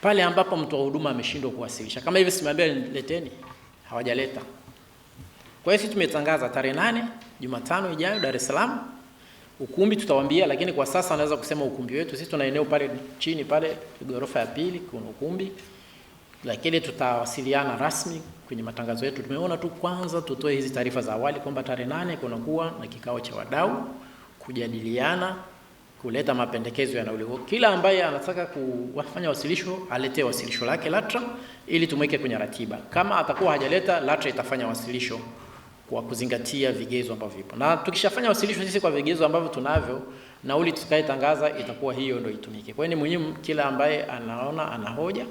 pale ambapo mtu wa huduma ameshindwa kuwasilisha. Kama hivi simwambia leteni, hawajaleta. Kwa hiyo sisi tumetangaza tarehe 8 Jumatano ijayo Dar es Salaam. Ukumbi tutawaambia, lakini kwa sasa naweza kusema ukumbi wetu sisi tuna eneo pale chini pale ghorofa ya pili kuna ukumbi. Lakini tutawasiliana rasmi kwenye matangazo yetu. Tumeona tu kwanza tutoe hizi taarifa za awali kwamba tarehe 8 kuna kuwa na kikao cha wadau kujadiliana, kuleta mapendekezo ya nauli. Kila ambaye anataka kufanya wasilisho aletee wasilisho lake LATRA ili tumweke kwenye ratiba. Kama atakuwa hajaleta, LATRA itafanya wasilisho kwa kuzingatia vigezo ambavyo vipo. Na tukishafanya wasilisho sisi kwa vigezo ambavyo tunavyo, nauli tutakayetangaza itakuwa hiyo ndio itumike. Kwa hiyo ni muhimu kila ambaye anaona ana hoja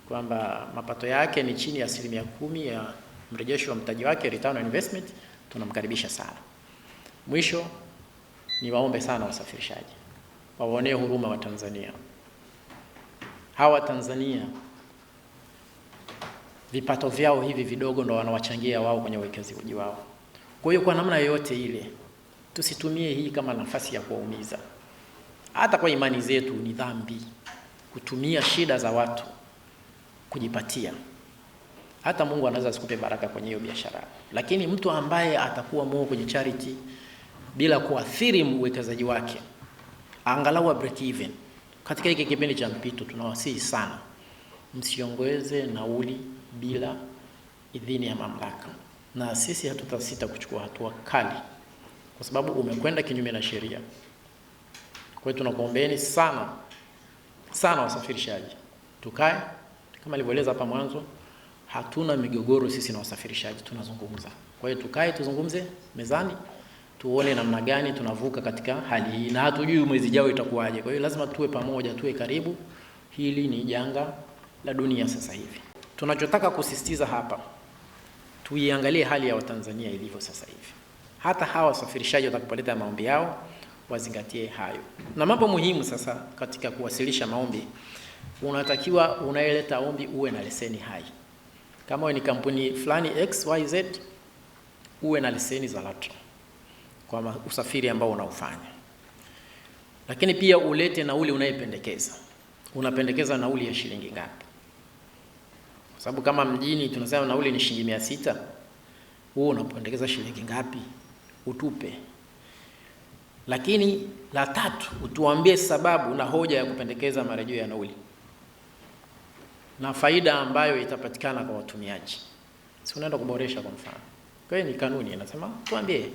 kwamba mapato yake ni chini ya 10% ya mrejesho wa mtaji wake, return on investment, tunamkaribisha sana. Mwisho ni waombe sana wasafirishaji waonee huruma wa Tanzania. Hawa Tanzania vipato vyao hivi vidogo ndo wanawachangia wao kwenye uwekezaji wao. Kwa hiyo kwa namna yoyote ile tusitumie hii kama nafasi ya kuwaumiza. Hata kwa imani zetu ni dhambi kutumia shida za watu kujipatia. Hata Mungu anaweza asikupe baraka kwenye hiyo biashara. Lakini mtu ambaye atakuwa moyo kwenye charity bila kuathiri uwekezaji wake, angalau break even. Katika hiki kipindi cha mpito tunawasihi sana msiongeze nauli bila idhini ya mamlaka. Na sisi hatutasita kuchukua hatua kali kwa sababu umekwenda kinyume na sheria. Kwa hiyo tunakuombeeni sana wasafirishaji. Tukae kama nilivyoeleza hapa mwanzo, hatuna migogoro sisi na wasafirishaji, tunazungumza. Kwa hiyo tukae tuzungumze mezani, tuone namna gani tunavuka katika hali hii, na hatujui mwezi ujao itakuwaje. Kwa hiyo lazima tuwe pamoja, tuwe karibu. Hili ni janga la dunia sasa hivi. Tunachotaka kusisitiza hapa, tuiangalie hali ya Watanzania ilivyo sasa hivi. Hata hawa wasafirishaji watakapoleta maombi yao wazingatie hayo. Na mambo muhimu sasa katika kuwasilisha maombi, unatakiwa unaeleta ombi uwe na leseni hai. Kama wewe ni kampuni fulani XYZ, uwe na leseni za LATRA kwa usafiri ambao unaufanya. Lakini pia ulete nauli unayependekeza. Unapendekeza nauli ya shilingi ngapi? Kwa sababu kama mjini tunasema nauli ni shilingi 600, wewe unapendekeza shilingi ngapi? Utupe. Lakini la tatu, utuambie sababu na hoja ya kupendekeza marejeo ya nauli na faida ambayo itapatikana kwa watumiaji. Si unaenda kuboresha kwa mfano. Kwa hiyo ni kanuni inasema tuambie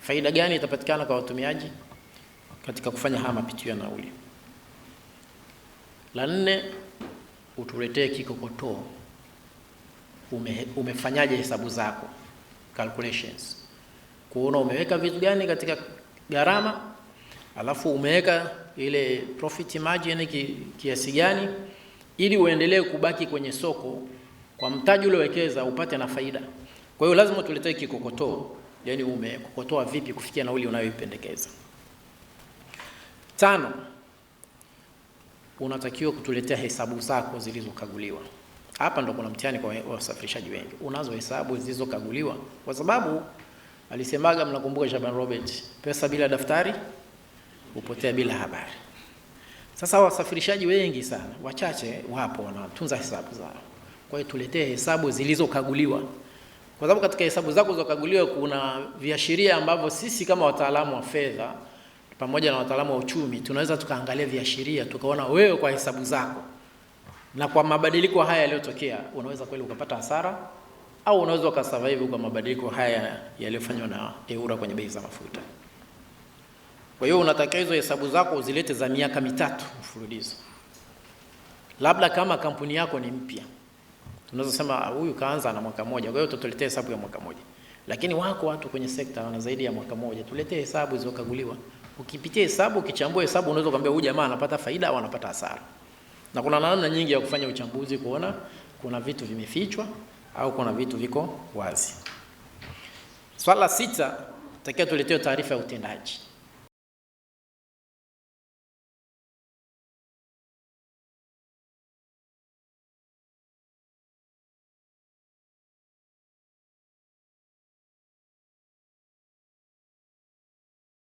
faida gani itapatikana kwa watumiaji katika kufanya haya mapitio ya nauli. La 4, utuletee kikokotoo. Umefanyaje hesabu zako, calculations, kuona umeweka vitu gani katika gharama, alafu umeweka ile profit margin kiasi gani, ili uendelee kubaki kwenye soko kwa mtaji uliowekeza upate na faida. Kwa hiyo lazima tuletee kikokotoo, yani umekokotoa vipi kufikia nauli unayoipendekeza. 5, unatakiwa kutuletea hesabu zako zilizokaguliwa. Hapa ndo kuna mtihani kwa wasafirishaji wengi. Unazo hesabu zilizokaguliwa? Kwa sababu alisemaga, mnakumbuka Shaban Robert, pesa bila daftari hupotea bila habari. Sasa wasafirishaji wengi sana, wachache wapo wanatunza hesabu zao. Kwa hiyo tuletee hesabu zilizokaguliwa. Kwa sababu katika hesabu zako zilizokaguliwa kuna viashiria ambavyo sisi kama wataalamu wa fedha pamoja na wataalamu wa uchumi tunaweza tukaangalia viashiria tukaona wewe kwa hesabu zako na kwa mabadiliko haya yaliyotokea unaweza kweli ukapata hasara au unaweza ukasurvive kwa mabadiliko haya yaliyofanywa na EWURA kwenye bei za mafuta. Kwa hiyo unatakiwa hizo hesabu zako uzilete za miaka 3 mfululizo. Labda kama kampuni yako ni mpya, tunaweza sema huyu kaanza na mwaka mmoja, kwa hiyo tutuletee hesabu ya mwaka mmoja. Lakini wako watu kwenye sekta wana zaidi ya mwaka mmoja, tuletee hesabu zilizokaguliwa. Ukipitia hesabu, ukichambua hesabu, unaweza kumwambia huyu jamaa anapata faida au anapata hasara. Na kuna namna nyingi ya kufanya uchambuzi kuona kuna vitu vimefichwa au kuna vitu viko wazi. Swala 6, takiwa tuletee taarifa ya utendaji.